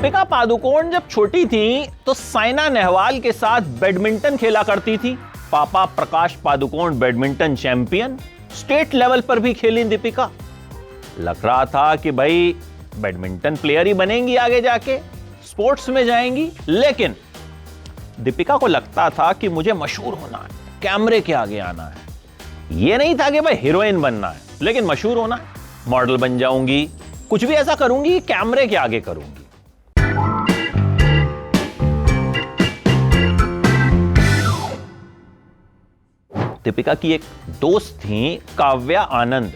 दीपिका पादुकोण जब छोटी थी तो साइना नेहवाल के साथ बैडमिंटन खेला करती थी। पापा Prakash Padukone badminton champion, state level पर भी खेली दीपिका। लग रहा था कि भाई बैडमिंटन प्लेयर ही बनेंगी आगे जाके, स्पोर्ट्स में जाएंगी। लेकिन दीपिका को लगता था कि मुझे मशहूर होना है, कैमरे के आगे आना है। यह नहीं था कि भाई हीरोइन बनना है, लेकिन मशहूर होना है, मॉडल बन जाऊंगी, कुछ भी ऐसा करूंगी, कैमरे के आगे करूंगी। दीपिका की एक दोस्त थी काव्या आनंद।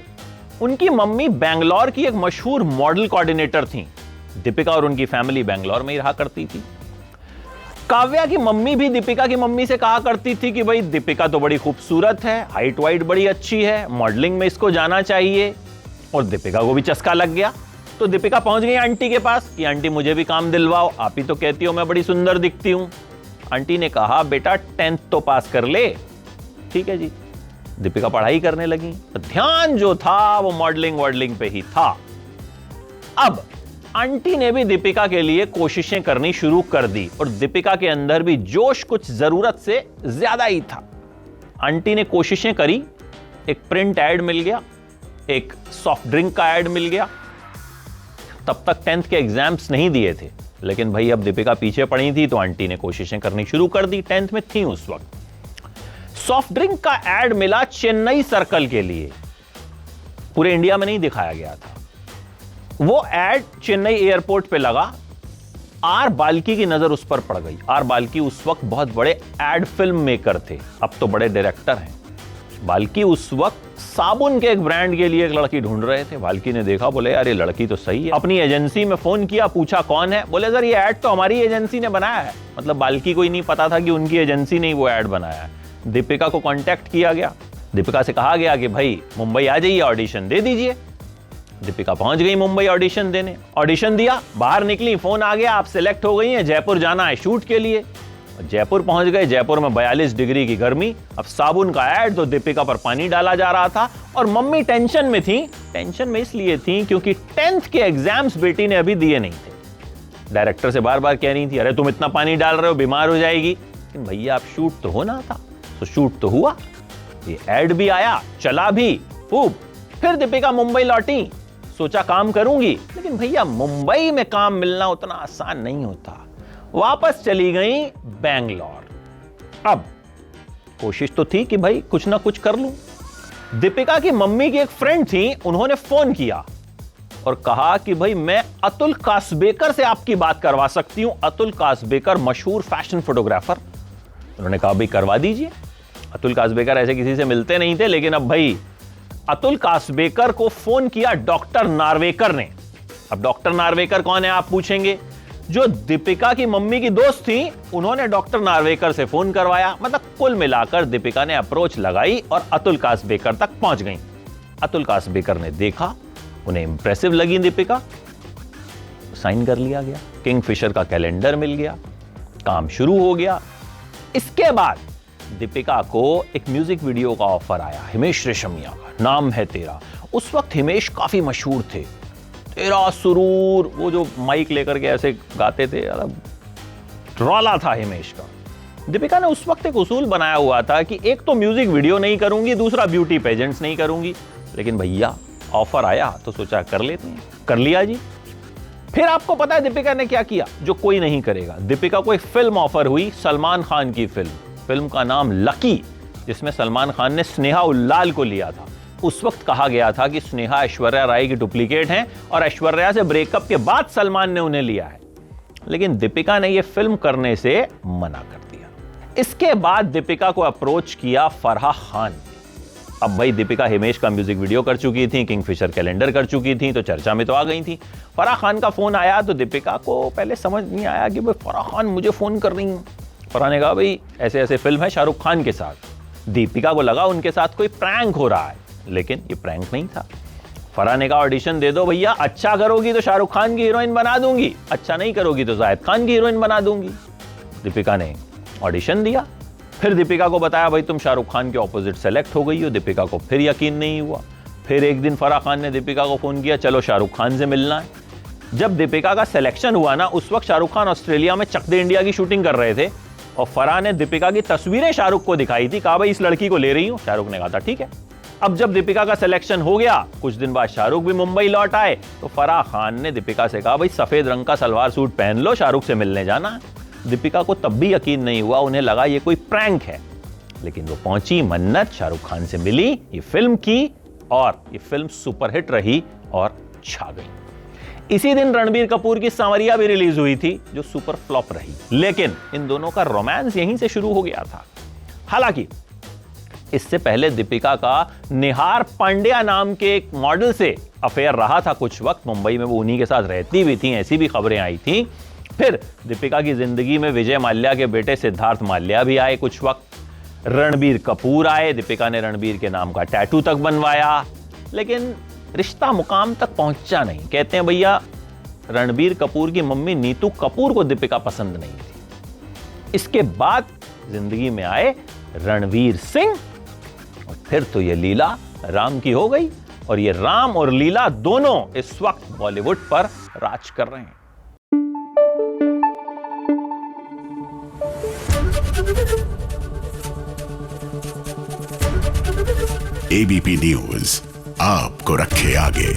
उनकी मम्मी बेंगलोर की एक मशहूर मॉडल कोऑर्डिनेटर थी। दीपिका और उनकी फैमिली बेंगलोर में ही रहा करती थी। काव्या की मम्मी भी दीपिका की मम्मी से कहा करती थी कि भाई दीपिका तो बड़ी खूबसूरत है, हाइट वाइट बड़ी अच्छी है, मॉडलिंग में इसको जाना चाहिए। और दीपिका को भी चस्का लग गया, तो दीपिका पहुंच गई आंटी के पास कि आंटी मुझे भी काम दिलवाओ, आप ही तो कहती हो मैं बड़ी सुंदर दिखती हूं। आंटी ने कहा बेटा 10th तो पास कर ले। ठीक है जी। दीपिका पढ़ाई करने लगी, तो ध्यान जो था वो मॉडलिंग पे ही था। अब आंटी ने भी दीपिका के लिए कोशिशें करनी शुरू कर दी और दीपिका के अंदर भी जोश कुछ जरूरत से ज्यादा ही था। आंटी ने कोशिशें करी, एक प्रिंट एड मिल गया, एक सॉफ्ट ड्रिंक का एड मिल गया। तब तक 10th के एग्जाम्स नहीं दिए थे, लेकिन भाई अब दीपिका पीछे पड़ी थी तो आंटी ने कोशिशें करनी शुरू कर दी। 10th में थी उस वक्त। सॉफ्ट ड्रिंक का एड मिला चेन्नई सर्कल के लिए, पूरे इंडिया में नहीं दिखाया गया था। वो एड चेन्नई एयरपोर्ट पे लगा। आर बाल्की की नजर उस पर पड़ गई। आर बाल्की उस वक्त बहुत बड़े एड फिल्म मेकर थे, अब तो बड़े डायरेक्टर हैं। बाल्की उस वक्त साबुन के एक ब्रांड के लिए एक लड़की ढूंढ रहे थे। बाल्की ने देखा, बोले यार ये लड़की तो सही है। अपनी एजेंसी में फोन किया, पूछा कौन है, बोले सर ये एड तो हमारी एजेंसी ने बनाया है। मतलब बाल्की को ही नहीं पता था कि उनकी एजेंसी ने वो एड बनाया है। दीपिका को कांटेक्ट किया गया। दीपिका से कहा गया कि भाई मुंबई आ जाइए, ऑडिशन दे दीजिए। दीपिका पहुंच गई मुंबई ऑडिशन देने। ऑडिशन दिया, बाहर निकली, फोन आ गया आप सिलेक्ट हो गई हैं, जयपुर जाना है शूट के लिए। जयपुर पहुंच गए। जयपुर में 42 डिग्री की गर्मी। अब साबुन का ऐड तो दीपिका पर पानी डाला जा रहा था और मम्मी टेंशन में थी। टेंशन में इसलिए थी क्योंकि 10th के एग्जाम्स बेटी ने अभी दिए नहीं थे। डायरेक्टर से बार बार कह रही थी अरे तुम इतना पानी डाल रहे हो, बीमार हो जाएगी। लेकिन भैया आप शूट तो होना था, तो शूट तो हुआ। ये ऐड भी आया, चला भी खूब। फिर दीपिका मुंबई लौटी, सोचा काम करूंगी, लेकिन भैया मुंबई में काम मिलना उतना आसान नहीं होता। वापस चली गई बेंगलोर। अब कोशिश तो थी कि भाई कुछ ना कुछ कर लूं। दीपिका की मम्मी की एक फ्रेंड थी, उन्होंने फोन किया और कहा कि भाई मैं अतुल कासबेकर से आपकी बात करवा सकती हूं। अतुल कासबेकर मशहूर फैशन फोटोग्राफर। उन्होंने कहा भाई करवा दीजिए। अतुल कासबेकर ऐसे किसी से मिलते नहीं थे, लेकिन अब भाई अतुल कासबेकर को फोन किया डॉक्टर नार्वेकर ने। अब डॉक्टर नार्वेकर कौन है आप पूछेंगे? जो दीपिका की मम्मी की दोस्त थी, उन्होंने डॉक्टर नार्वेकर से फोन करवाया। मतलब कुल मिलाकर दीपिका ने अप्रोच लगाई और अतुल कासबेकर तक पहुंच गई। अतुल कासबेकर ने देखा, उन्हें इंप्रेसिव लगी दीपिका, साइन कर लिया गया। किंगफिशर का कैलेंडर मिल गया, काम शुरू हो गया। इसके बाद दीपिका को एक म्यूजिक वीडियो का ऑफर आया, हिमेश रेशमिया का, नाम है तेरा। उस वक्त हिमेश काफी मशहूर थे। तेरा सुरूर, वो जो माइक लेकर के ऐसे गाते थे, रौला था हिमेश का। दीपिका ने उस वक्त एक उसूल बनाया हुआ था कि एक तो म्यूजिक वीडियो नहीं करूंगी, दूसरा ब्यूटी पेजेंट्स नहीं करूंगी। लेकिन भैया ऑफर आया तो सोचा कर लेते हैं, कर लिया जी। फिर आपको पता है दीपिका ने क्या किया जो कोई नहीं करेगा। दीपिका को एक फिल्म ऑफर हुई, सलमान खान की फिल्म का नाम लकी, जिसमें सलमान खान ने स्नेहा उल्लाल को लिया था। उस वक्त कहा गया था कि स्नेहा ऐश्वर्या राय की डुप्लीकेट हैं और ऐश्वर्या से ब्रेकअप के बाद सलमान ने उन्हें लिया है। लेकिन दीपिका ने यह फिल्म करने से मना कर दिया। इसके बाद दीपिका को अप्रोच किया फराह खान। अब भाई दीपिका हिमेश का म्यूजिक वीडियो कर चुकी थी, किंगफिशर कैलेंडर कर चुकी थी, तो चर्चा में तो आ गई थी। फराह खान का फोन आया तो दीपिका को पहले समझ नहीं आया कि भाई फराह खान मुझे फोन कर रही हैं। फराह ने कहा भाई ऐसे ऐसे फिल्म है शाहरुख खान के साथ। दीपिका को लगा उनके साथ कोई प्रैंक हो रहा है, लेकिन ये प्रैंक नहीं था। फराह ने कहा ऑडिशन दे दो भैया, अच्छा करोगी तो शाहरुख खान की हीरोइन बना दूंगी, अच्छा नहीं करोगी तो जायद खान की हीरोइन बना दूंगी। दीपिका ने ऑडिशन दिया। फिर दीपिका को बताया भाई तुम शाहरुख खान के ऑपोजिट सेलेक्ट हो गई हो। दीपिका को फिर यकीन नहीं हुआ। फिर एक दिन फराह खान ने दीपिका को फोन किया, चलो शाहरुख खान से मिलना है। जब दीपिका का सिलेक्शन हुआ ना, उस वक्त शाहरुख खान ऑस्ट्रेलिया में चक दे इंडिया की शूटिंग कर रहे थे और फराह ने दीपिका की तस्वीरें शाहरुख को दिखाई थी, कहा भाई इस लड़की को ले रही हूं। शाहरुख ने कहा था ठीक है। अब जब दीपिका का सिलेक्शन हो गया, कुछ दिन बाद शाहरुख भी मुंबई लौट आए, तो फराह खान ने दीपिका से कहा भाई सफेद रंग का सलवार सूट पहन लो, शाहरुख से मिलने जाना। दीपिका को तब भी यकीन नहीं हुआ, उन्हें लगा ये कोई प्रैंक है, लेकिन वो पहुंची मन्नत, शाहरुख खान से मिली, ये फिल्म की और ये फिल्म सुपरहिट रही और छा गई। इसी दिन रणबीर कपूर की सांवरिया भी रिलीज हुई थी, जो सुपर फ्लॉप रही, लेकिन इन दोनों का रोमांस यहीं से शुरू हो गया था। हालांकि इससे पहले दीपिका का निहार पांड्या नाम के एक मॉडल से अफेयर रहा था कुछ वक्त, मुंबई में वो उन्हीं के साथ रहती भी थी, ऐसी भी खबरें आई थी। फिर दीपिका की जिंदगी में विजय माल्या के बेटे सिद्धार्थ माल्या भी आए कुछ वक्त, रणबीर कपूर आए, दीपिका ने रणबीर के नाम का टैटू तक बनवाया, लेकिन रिश्ता मुकाम तक पहुंचा नहीं। कहते हैं भैया रणबीर कपूर की मम्मी नीतू कपूर को दीपिका पसंद नहीं थी। इसके बाद जिंदगी में आए रणवीर सिंह और फिर तो ये लीला राम की हो गई, और ये राम और लीला दोनों इस वक्त बॉलीवुड पर राज कर रहे हैं। एबीपी न्यूज आपको रखे आगे।